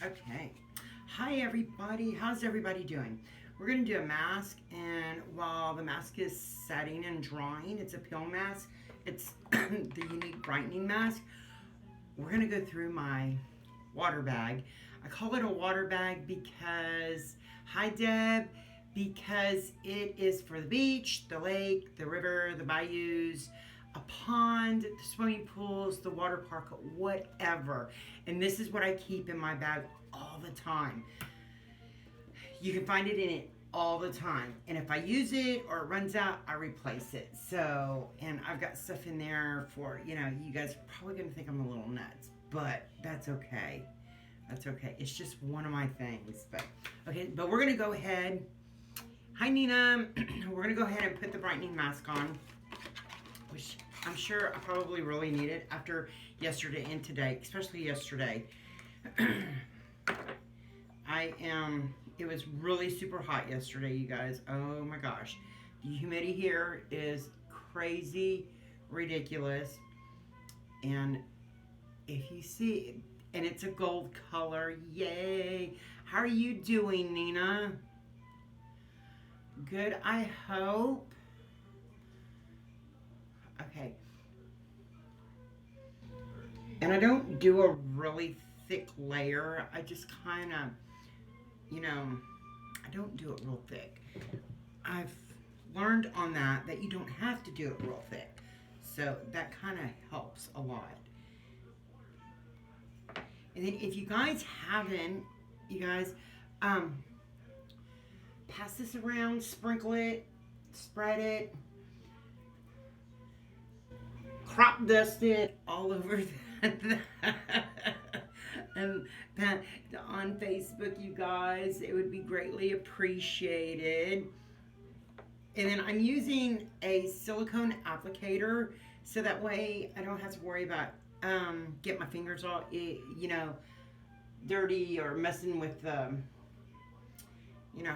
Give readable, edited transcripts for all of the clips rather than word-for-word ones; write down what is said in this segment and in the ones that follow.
Okay. Hi everybody. How's everybody doing? We're going to do a mask, and while the mask is setting and drying, it's a peel mask. It's the unique brightening mask. We're going to go through my water bag. I call it a water bag because, hi Deb, because it is for the beach, the lake, the river, the bayous, a pond, the swimming pools, the water park, whatever. And this is what I keep in my bag all the time. You can find it in it all the time. And if I use it or it runs out, I replace it. So, and I've got stuff in there for, you guys are probably going to think I'm a little nuts, but that's okay. That's okay. It's just one of my things. But we're going to go ahead. Hi, Nina. We're going to go ahead and put the brightening mask on, which I'm sure I probably really need it after yesterday and today, especially yesterday. It was really super hot yesterday, you guys. Oh my gosh. The humidity here is crazy, ridiculous. And if you see, and it's a gold color, yay. How are you doing, Nina? Good, I hope. Okay. And I don't do a really thick layer. I just kind of, I don't do it real thick. I've learned on that you don't have to do it real thick. So that kind of helps a lot. And then if you guys haven't, pass this around, sprinkle it, spread it, crop dust it all over and that on Facebook, you guys. It would be greatly appreciated. And then I'm using a silicone applicator so that way I don't have to worry about get my fingers all dirty or messing with how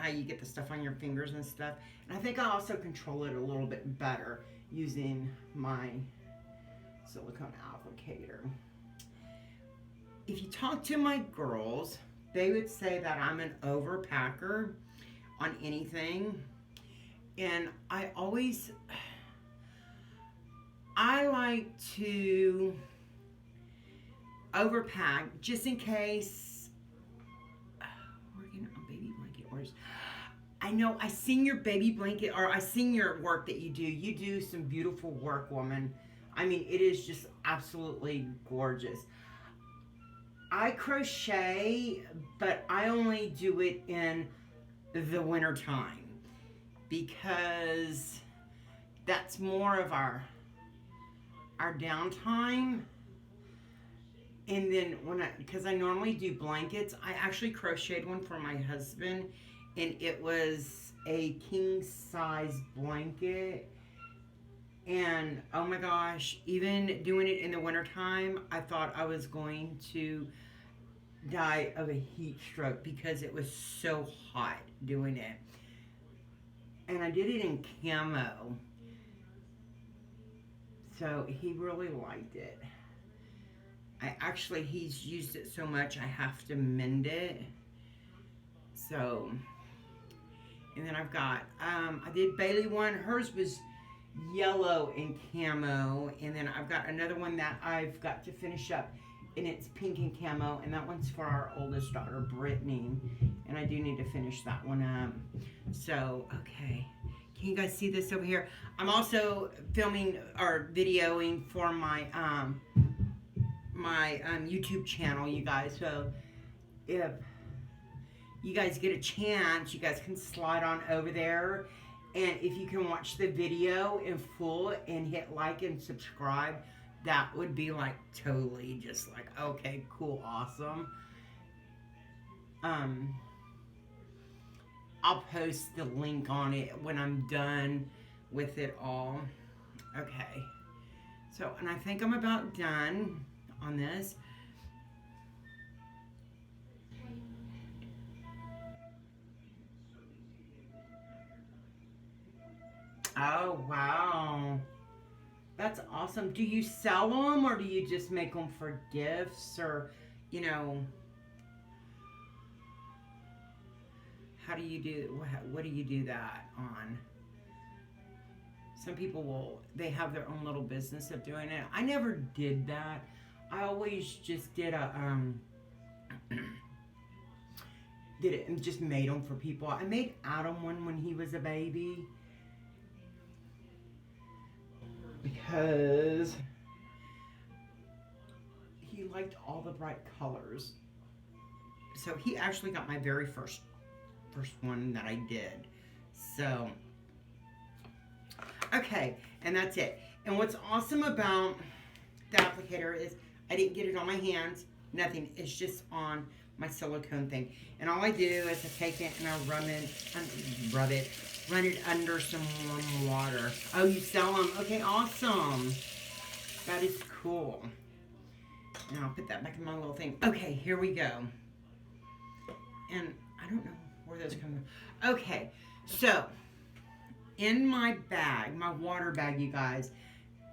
you get the stuff on your fingers and stuff. And I think I also control it a little bit better using my silicone applicator. If you talk to my girls, they would say that I'm an overpacker on anything. And I like to overpack just in case. Working on baby blanket orders. I know I seen your baby blanket, or I seen your work that you do. You do some beautiful work, woman. I mean, it is just absolutely gorgeous. I crochet, but I only do it in the winter time because that's more of our downtime. And then because I normally do blankets, I actually crocheted one for my husband, and it was a king size blanket. And oh my gosh, even doing it in the wintertime, I thought I was going to die of a heat stroke because it was so hot doing it. And I did it in camo. So he really liked it. He's used it so much I have to mend it. So, and then I've got, I did Bailey one. Hers was yellow and camo. And then I've got another one that I've got to finish up, and it's pink and camo. And that one's for our oldest daughter, Brittany. And I do need to finish that one up. So, okay. Can you guys see this over here? I'm also filming or videoing for my YouTube channel, you guys. So if you guys get a chance, you guys can slide on over there, and if you can watch the video in full and hit like and subscribe, that would be like totally just like, okay, cool, awesome. I'll post the link on it when I'm done with it all. Okay, so, and I think I'm about done on this. Oh, wow. That's awesome. Do you sell them, or do you just make them for gifts, or, you know? how do you do, what do you do that on? Some people they have their own little business of doing it. I never did that. I always just did did it and just made them for people. I made Adam one when he was a baby because he liked all the bright colors. So he actually got my very first one that I did. So, okay, and that's it. And what's awesome about the applicator is I didn't get it on my hands, nothing. It's just on my silicone thing. And all I do is I take it and I run it under some warm water. Oh, you sell them? Okay, awesome. That is cool. And I'll put that back in my little thing. Okay, here we go. And I don't know where those come from. Okay, so in my bag, my water bag, you guys,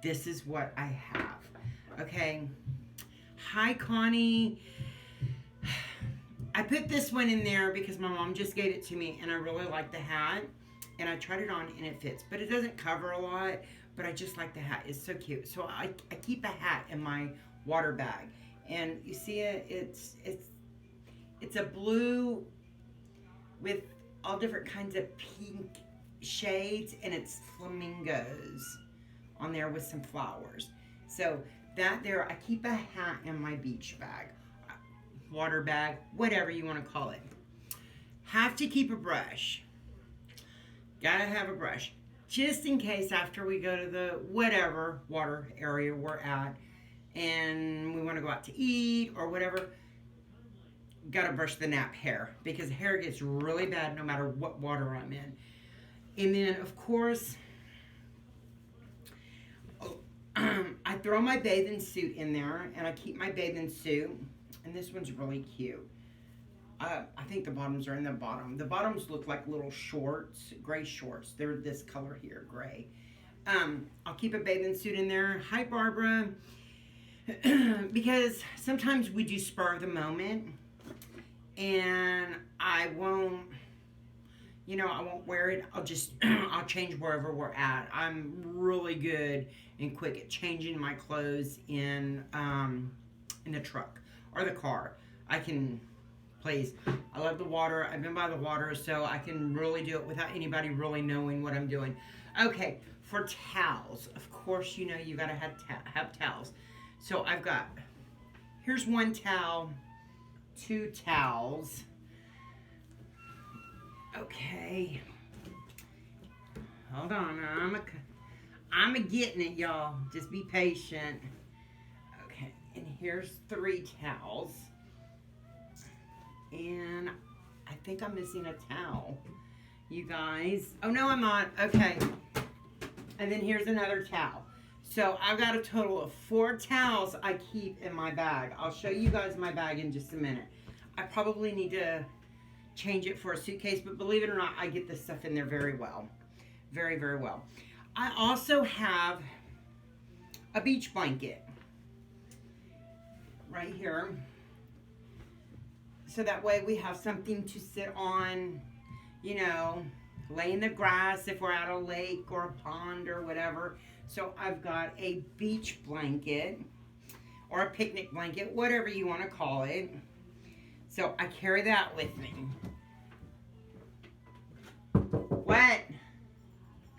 this is what I have. Okay. Hi, Connie. I put this one in there because my mom just gave it to me and I really like the hat. And I tried it on and it fits. But it doesn't cover a lot. But I just like the hat. It's so cute. So I keep a hat in my water bag. And you see it? It's a blue with all different kinds of pink shades. And it's flamingos on there with some flowers. So that there, I keep a hat in my beach bag. Water bag, whatever you want to call it. Have to keep a brush. Gotta have a brush. Just in case after we go to the whatever water area we're at and we want to go out to eat or whatever, gotta brush the nap hair because hair gets really bad no matter what water I'm in. And then of course, I throw my bathing suit in there and I keep my bathing suit. And this one's really cute. I think the bottoms are in the bottom. The bottoms look like little shorts, gray shorts. They're this color here, gray. I'll keep a bathing suit in there. Hi, Barbara. Because sometimes we do spur of the moment. And I won't, I won't wear it. I'll change wherever we're at. I'm really good and quick at changing my clothes in the truck or the car. I can, please. I love the water. I've been by the water, so I can really do it without anybody really knowing what I'm doing. Okay, for towels, of course, you gotta have towels. So I've got, here's one towel, two towels. Okay. Hold on, I'm a getting it, y'all. Just be patient. Okay, and here's 3 towels. And I think I'm missing a towel, you guys. Oh, no, I'm not. Okay. And then here's another towel. So I've got a total of 4 towels I keep in my bag. I'll show you guys my bag in just a minute. I probably need to change it for a suitcase, but believe it or not, I get this stuff in there very well. Very, very well. I also have a beach blanket right here. So that way we have something to sit on, lay in the grass if we're at a lake or a pond or whatever. So I've got a beach blanket or a picnic blanket, whatever you want to call it. So I carry that with me. What?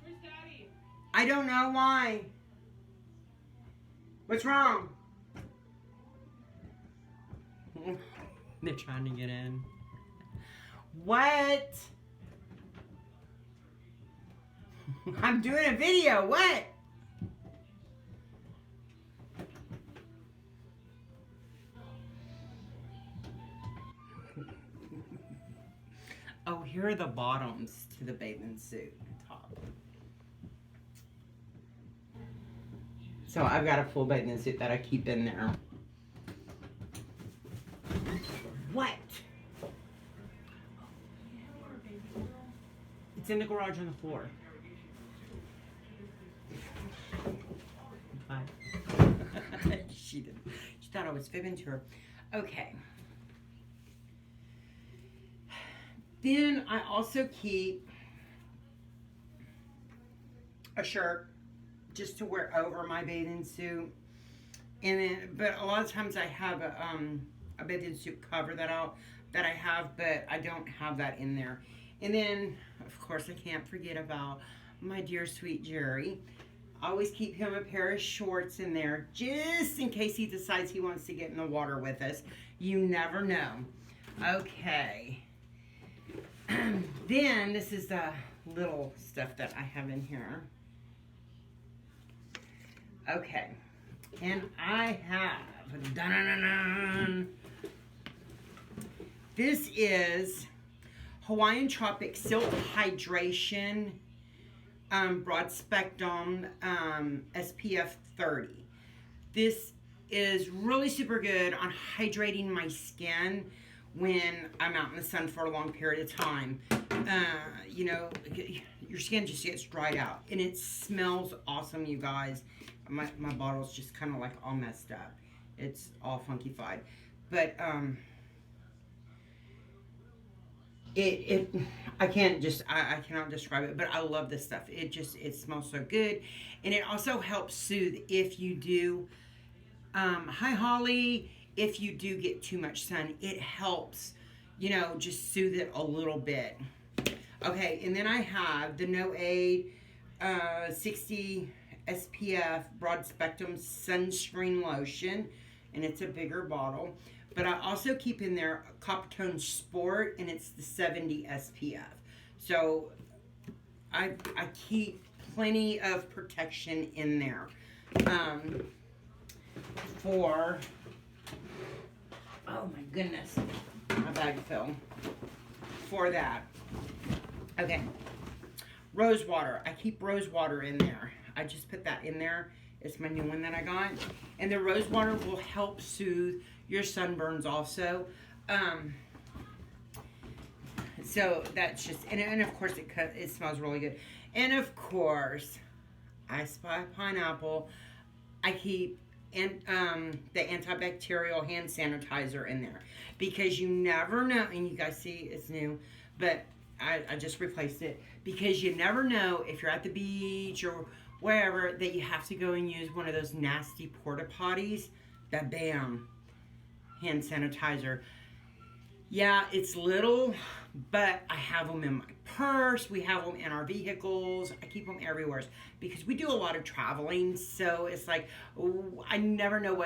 Where's Daddy? I don't know why. What's wrong? They're trying to get in. What? I'm doing a video. What? Oh, here are the bottoms to the bathing suit top. So I've got a full bathing suit that I keep in there. What? It's in the garage on the floor. Bye. She didn't. She thought I was fibbing to her. Okay. Then I also keep a shirt just to wear over my bathing suit. And then, but a lot of times I have a bathing suit cover that I have, but I don't have that in there. And then, of course, I can't forget about my dear sweet Jerry. I always keep him a pair of shorts in there just in case he decides he wants to get in the water with us. You never know. Okay. Then this is the little stuff that I have in here. Okay. And I have, dun-dun-dun-dun, this is Hawaiian Tropic Silk Hydration Broad Spectrum SPF 30. This is really super good on hydrating my skin when I'm out in the sun for a long period of time. You know, your skin just gets dried out. And it smells awesome, you guys. My bottle's just kind of like all messed up. It's all funkified. But, I cannot describe it, but I love this stuff. It smells so good. And it also helps soothe if you do, hi Holly, if you do get too much sun, it helps, you know, just soothe it a little bit. Okay, and then I have the No Aid 60 SPF Broad Spectrum Sunscreen Lotion, and it's a bigger bottle. But I also keep in there a Coppertone Sport, and it's the 70 SPF. So I keep plenty of protection in there for, oh my goodness, my bag filled for that. Okay, rose water. I keep rose water in there. I just put that in there. It's my new one that I got. And the rose water will help soothe your sunburns also. So that's just, and of course it smells really good. And of course, I Spy Pineapple. I keep the antibacterial hand sanitizer in there. Because you never know, and you guys see it's new, but I just replaced it. Because you never know if you're at the beach or wherever that you have to go and use one of those nasty porta potties. That bam, hand sanitizer. Yeah, it's little, but I have them in my purse. We have them in our vehicles. I keep them everywhere because we do a lot of traveling. So it's like, I never know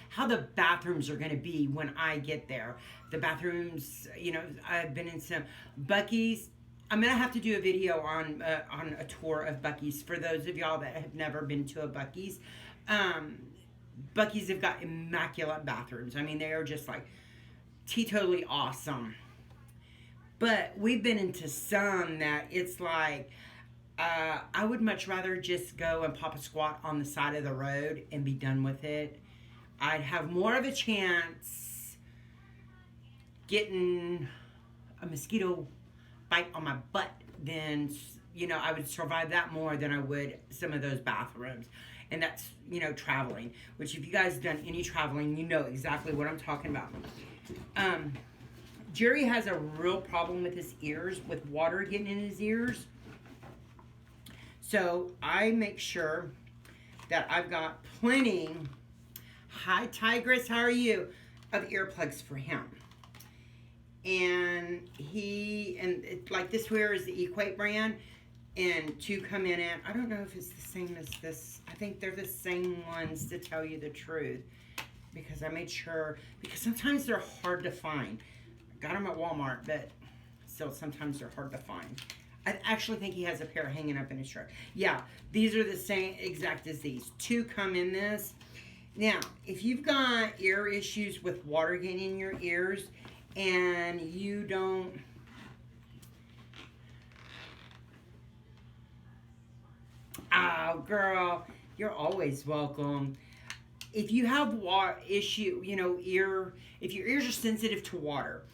how the bathrooms are going to be when I get there. The bathrooms, you know, I've been in some Buc-ee's. I'm going to have to do a video on a tour of Buc-ee's for those of y'all that have never been to a Buc-ee's. Buc-ee's have got immaculate bathrooms. I mean, they are just like teetotally awesome. But we've been into some that it's like, I would much rather just go and pop a squat on the side of the road and be done with it. I'd have more of a chance getting a mosquito bite on my butt than, you know, I would survive that more than I would some of those bathrooms. And that's, you know, traveling, which if you guys done any traveling, you know exactly what I'm talking about. Jerry has a real problem with his ears, with water getting in his ears. So I make sure that I've got plenty, hi Tigress, how are you, of earplugs for him. And like this here is the Equate brand, and two come in it. I don't know if it's the same as this. I think they're the same ones, to tell you the truth, because I made sure, because sometimes they're hard to find. I got them at Walmart, but still sometimes they're hard to find. I actually think he has a pair hanging up in his truck. Yeah, these are the same exact as these. Two come in this. Now, if you've got ear issues with water getting in your ears and you don't, oh girl, you're always welcome. If you have water issue, you know, if your ears are sensitive to water,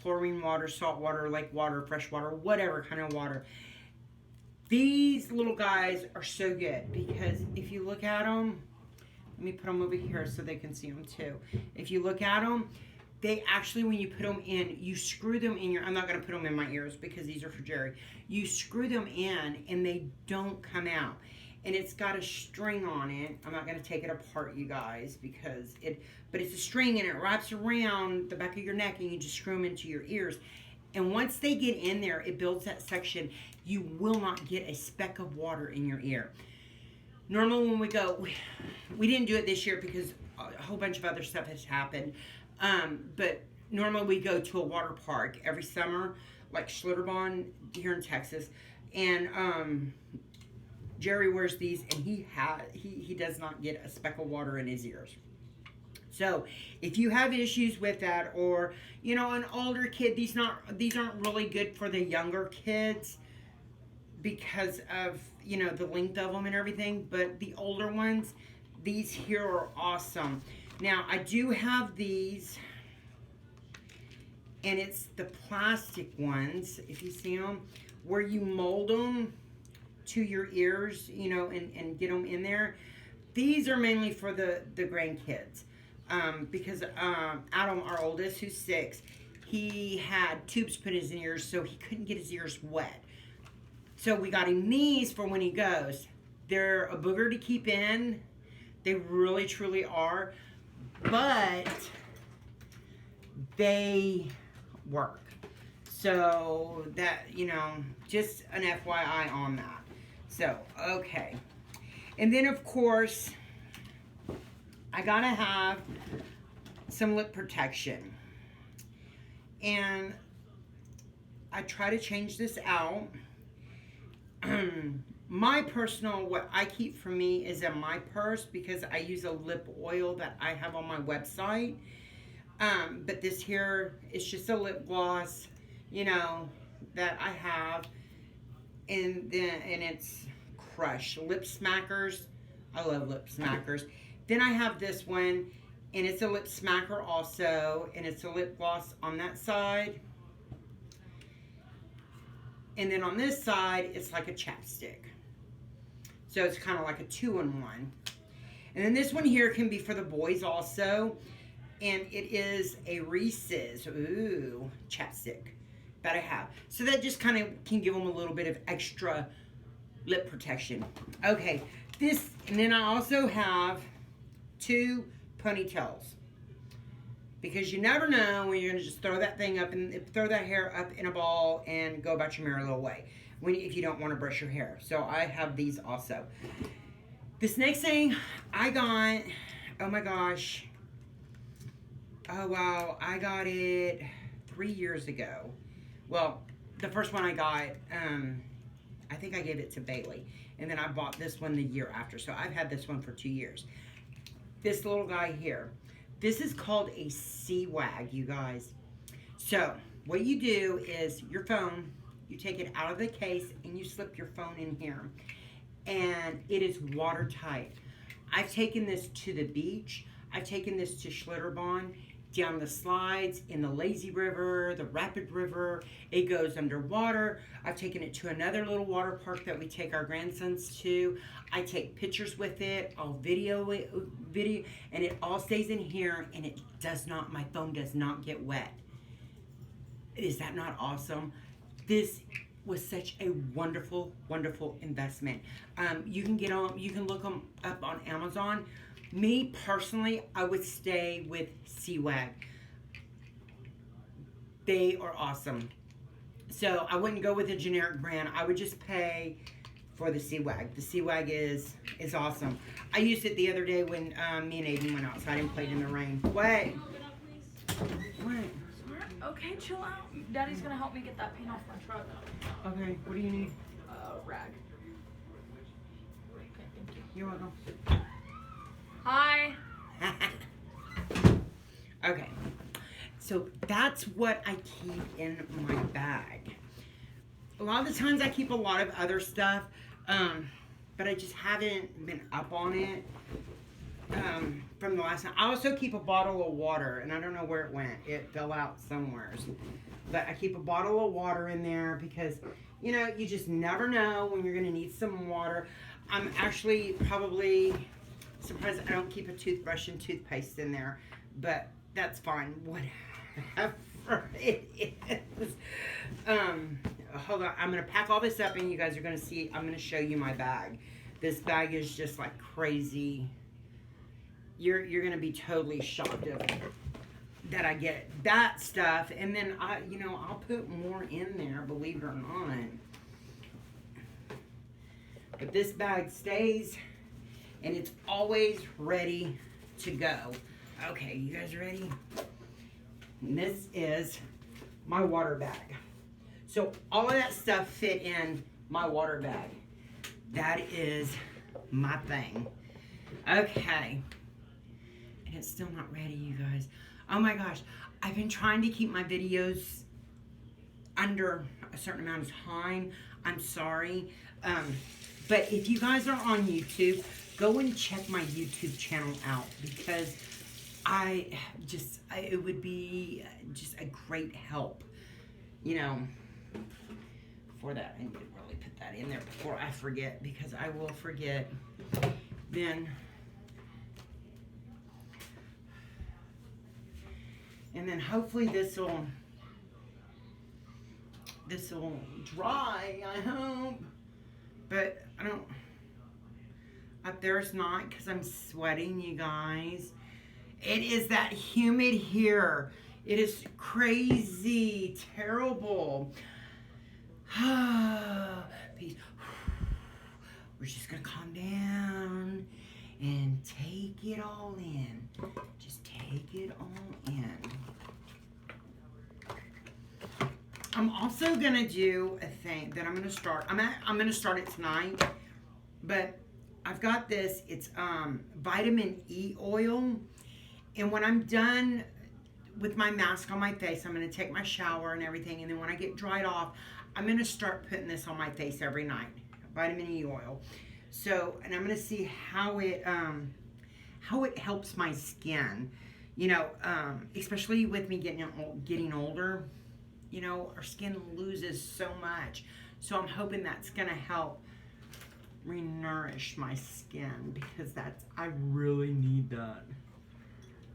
chlorine water, salt water, lake water, fresh water, whatever kind of water, these little guys are so good, because if you look at them, let me put them over here so they can see them too. If you look at them, they actually, when you put them in, you screw them in your, I'm not going to put them in my ears because these are for Jerry. You screw them in and they don't come out. And it's got a string on it. I'm not going to take it apart, you guys, because but it's a string and it wraps around the back of your neck and you just screw them into your ears. And once they get in there, it builds that suction. You will not get a speck of water in your ear. Normally when we go, we didn't do it this year because a whole bunch of other stuff has happened. But normally we go to a water park every summer, like Schlitterbahn here in Texas. And Jerry wears these, and he does not get a speck of water in his ears. So if you have issues with that, or an older kid, these aren't really good for the younger kids because of the length of them and everything. But the older ones, these here are awesome. Now I do have these, and it's the plastic ones, if you see them, where you mold them to your ears, and get them in there. These are mainly for the grandkids, because Adam, our oldest, who's 6, he had tubes put in his ears, so he couldn't get his ears wet. So we got him these for when he goes. They're a booger to keep in. They really, truly are, but they work. So that, just an FYI on that. So, okay. And then, of course, I gotta have some lip protection. And I try to change this out. My personal, what I keep for me is in my purse because I use a lip oil that I have on my website. But this here is just a lip gloss, that I have. And it's Crush Lip Smackers. I love lip smackers. Then I have this one, and it's a lip smacker also, and it's a lip gloss on that side. And then on this side, it's like a chapstick. So it's kind of like a 2-in-1. And then this one here can be for the boys also, and it is a Reese's chapstick that I have. So that just kind of can give them a little bit of extra lip protection. Okay, and then I also have 2 ponytails. Because you never know when you're going to just throw that thing up and throw that hair up in a ball and go about your merry little way if you don't want to brush your hair. So I have these also. This next thing I got, oh my gosh. Oh wow, I got it 3 years ago. Well, the first one I got, I think I gave it to Bailey. And then I bought this one the year after. So I've had this one for 2 years. This little guy here. This is called a C-Wag, you guys. So what you do is your phone, you take it out of the case and you slip your phone in here. And it is watertight. I've taken this to the beach. I've taken this to Schlitterbahn, down the slides, in the Lazy River, the Rapid River. It goes underwater. I've taken it to another little water park that we take our grandsons to. I take pictures with it. I'll video it, and it all stays in here, and my phone does not get wet. Is that not awesome? This was such a wonderful, wonderful investment. You can look them up on Amazon. Me, personally, I would stay with C-Wag. They are awesome. So I wouldn't go with a generic brand. I would just pay for the C-Wag. The C-Wag is awesome. I used it the other day when me and Aiden went outside and played in the rain. What? What? Okay, chill out. Daddy's gonna help me get that paint off my truck. Okay, what do you need? Rag. Okay, thank you. You're welcome. Hi. Okay, so that's what I keep in my bag. A lot of the times I keep a lot of other stuff, but I just haven't been up on it from the last time. I also keep a bottle of water, and I don't know where it went. It fell out somewhere. But I keep a bottle of water in there because, you just never know when you're going to need some water. I'm actually probably surprised I don't keep a toothbrush and toothpaste in there, but that's fine. What It is. Hold on. I'm gonna pack all this up, and you guys are gonna see. I'm gonna show you my bag. This bag is just like crazy. You're gonna be totally shocked of that I get that stuff, and then I'll put more in there. Believe it or not. But this bag stays, and it's always ready to go. Okay, you guys ready? And this is my water bag. So all of that stuff fit in my water bag. That is my thing. Okay. And it's still not ready, you guys. Oh my gosh. I've been trying to keep my videos under a certain amount of time. I'm sorry. But if you guys are on YouTube, go and check my YouTube channel out, because it would be just a great help, for that. I need to really put that in there before I forget, because I will forget then. And then hopefully this will dry, I hope. But I don't, up there it's not, because I'm sweating, you guys. It is that humid here. It is crazy, terrible. Peace. We're just gonna calm down and take it all in. Just take it all in. I'm also gonna do a thing that I'm gonna start. I'm gonna start it tonight, but I've got this. It's vitamin E oil, and when I'm done with my mask on my face, I'm gonna take my shower and everything, and then when I get dried off, I'm gonna start putting this on my face every night. Vitamin E oil. So, and I'm gonna see how it helps my skin. Especially with me getting older. Our skin loses so much. So I'm hoping that's gonna help re-nourish my skin, because I really need that.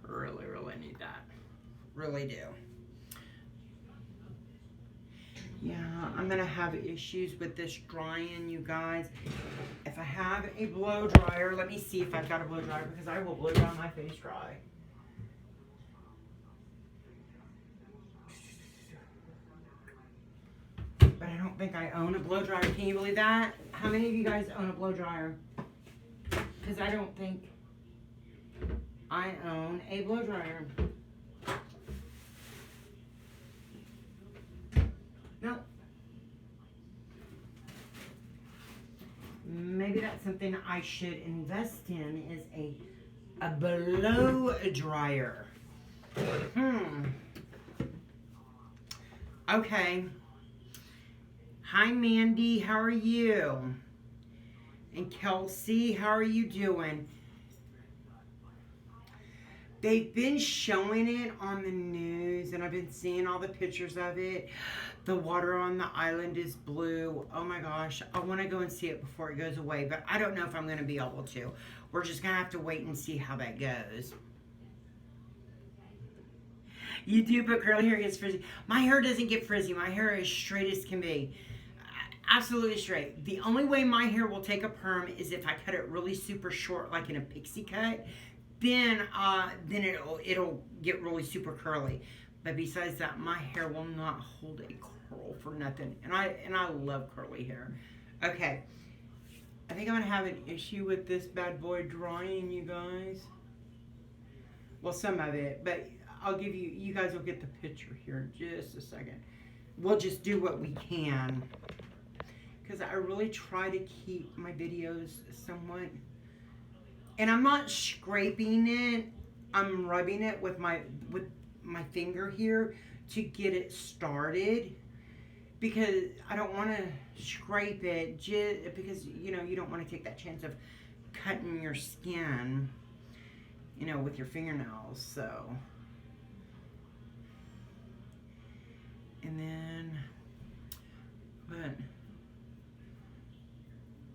Really, really need that. Really do. Yeah, I'm gonna have issues with this drying, you guys. If I have a blow dryer, let me see if I've got a blow dryer, because I will blow dry my face dry. But I don't think I own a blow dryer. Can you believe that? How many of you guys own a blow dryer? Because I don't think I own a blow dryer. No. Maybe that's something I should invest in, is a blow dryer. Okay. Hi, Mandy. How are you? And Kelsey, how are you doing? They've been showing it on the news, and I've been seeing all the pictures of it. The water on the island is blue. Oh my gosh. I want to go and see it before it goes away, but I don't know if I'm going to be able to. We're just going to have to wait and see how that goes. You do, but curly hair gets frizzy. My hair doesn't get frizzy. My hair is straight as can be. Absolutely straight. The only way my hair will take a perm is if I cut it really super short, like in a pixie cut. Then it'll get really super curly. But besides that, my hair will not hold a curl for nothing. And I love curly hair. Okay. I think I'm gonna have an issue with this bad boy drying, you guys. Well, some of it, but I'll give you guys will get the picture here in just a second. We'll just do what we can, because I really try to keep my videos somewhat. And I'm not scraping it. I'm rubbing it with my finger here to get it started, because I don't want to scrape it, just because you don't want to take that chance of cutting your skin, with your fingernails. So, and then, but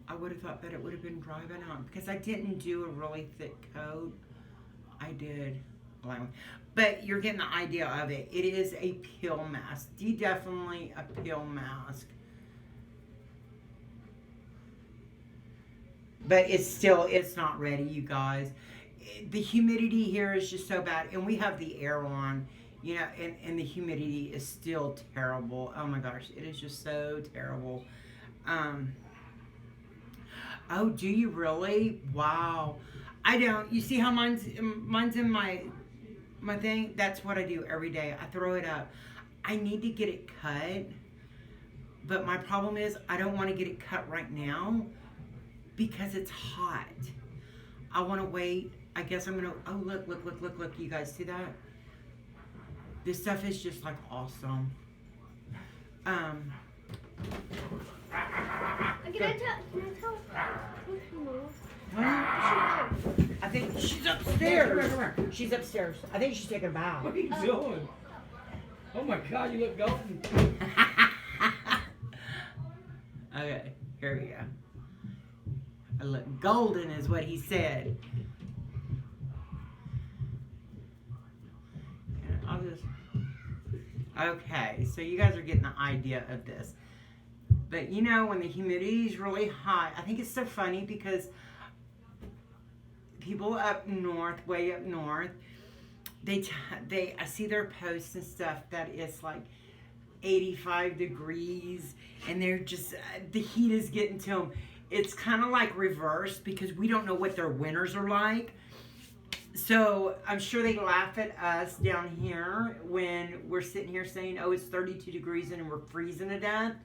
I would have thought that it would have been dry by now, because I didn't do a really thick coat. I did blowing. But you're getting the idea of it. It is a peel mask. Definitely a peel mask. But it's not ready, you guys. The humidity here is just so bad. And we have the air on, you know, and the humidity is still terrible. Oh my gosh, it is just so terrible. Oh, do you really? Wow. I don't. You see how mine's in my thing? That's what I do every day. I throw it up. I need to get it cut. But my problem is I don't want to get it cut right now because it's hot. I want to wait. I guess I'm going to, oh, look. You guys see that? This stuff is just like awesome. Can I tell? I think she's upstairs. Come here. She's upstairs. I think she's taking a bath. What are you doing? Oh my God, you look golden. Okay, here we go. I look golden is what he said. And I'll just... Okay, so you guys are getting the idea of this. But you know, when the humidity is really high, I think it's so funny because people up north, way up north, I see their posts and stuff that it's like 85 degrees and they're just, the heat is getting to them. It's kind of like reversed because we don't know what their winters are like. So I'm sure they laugh at us down here when we're sitting here saying, oh, it's 32 degrees and we're freezing to death.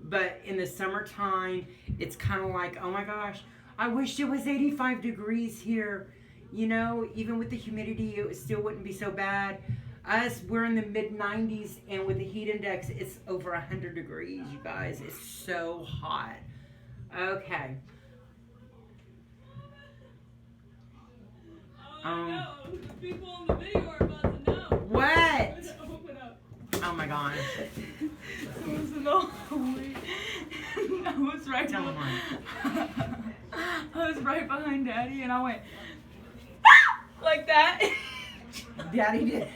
But in the summertime, it's kind of like, oh my gosh, I wish it was 85 degrees here. You know, even with the humidity, it still wouldn't be so bad. Us, we're in the mid-90s, and with the heat index, it's over 100 degrees, you guys. It's so hot. Okay. No, the people on the video are about to know. What? Open up. Oh my gosh. It was in the hallway. I was right Tell 'em behind. I was right behind Daddy, and I went "Ah!" like that. Daddy did.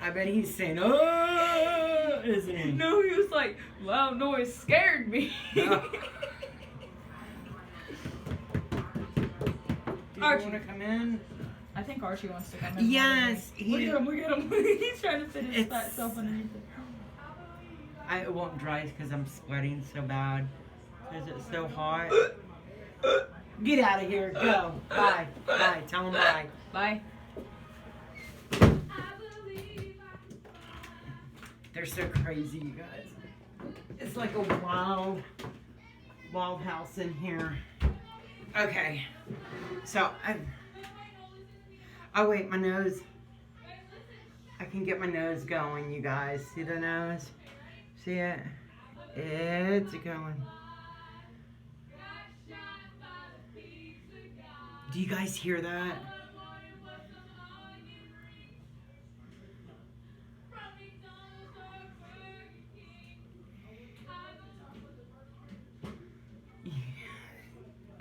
I bet he's saying, oh, isn't he? No, he was like, loud noise scared me. Oh. Do you Archie. want to come in? I think Archie wants to come in. Yes. Look at him. He's trying to fit his fat self underneath it. It won't dry because I'm sweating so bad. Is it so hot? Get out of here. Go. Bye. Bye. Tell him bye. Bye. They're so crazy, you guys. It's like a wild house in here. Okay. So, oh wait, my nose. I can get my nose going, you guys. See the nose? See it? It's going. Do you guys hear that?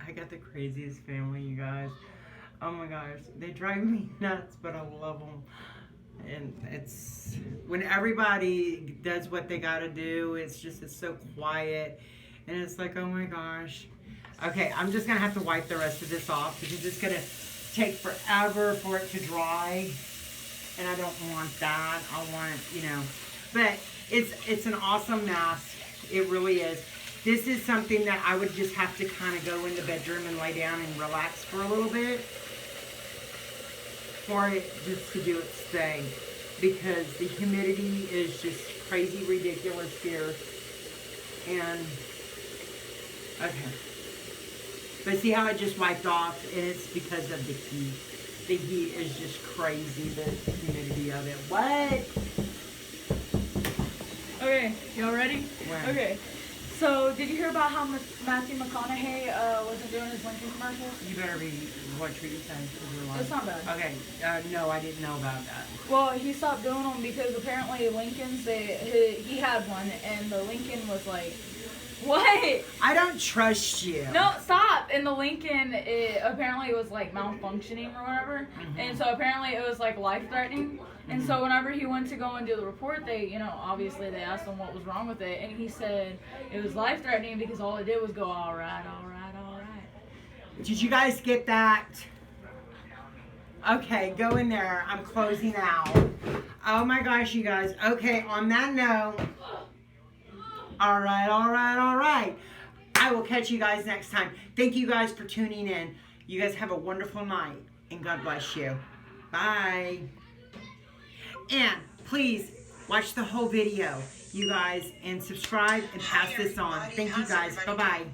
I got the craziest family, you guys. Oh my gosh, they drive me nuts, but I love them. And it's when everybody does what they gotta do, it's so quiet, and it's like, oh my gosh. Okay, I'm just gonna have to wipe the rest of this off because it's gonna take forever for it to dry, and I don't want that. I want, but it's an awesome mask. It really is. This is something that I would just have to kind of go in the bedroom and lay down and relax for a little bit for it just to do its thing, because the humidity is just crazy ridiculous here. And okay, but see how I just wiped off, and it's because of the heat. The heat is just crazy, the humidity of it. What? Okay, y'all ready? When? Okay. So, did you hear about how Matthew McConaughey wasn't doing his Lincoln commercials? You better be what you're saying. It's not bad. Okay, no, I didn't know about that. Well, he stopped doing them because apparently Lincoln's, he had one, and the Lincoln was like What? I don't trust you. No, stop. In the Lincoln, apparently it was like malfunctioning or whatever. And so apparently it was like life-threatening. And so whenever he went to go and do the report, they, you know, obviously they asked him what was wrong with it. And he said it was life-threatening because all it did was go, all right, all right, all right. Did you guys get that? Okay, go in there. I'm closing out. Oh my gosh, you guys. Okay, on that note, all right, all right, all right. I will catch you guys next time. Thank you guys for tuning in. You guys have a wonderful night, and God bless you. Bye. And please watch the whole video, you guys, and subscribe and pass this on. Thank you guys. Bye-bye.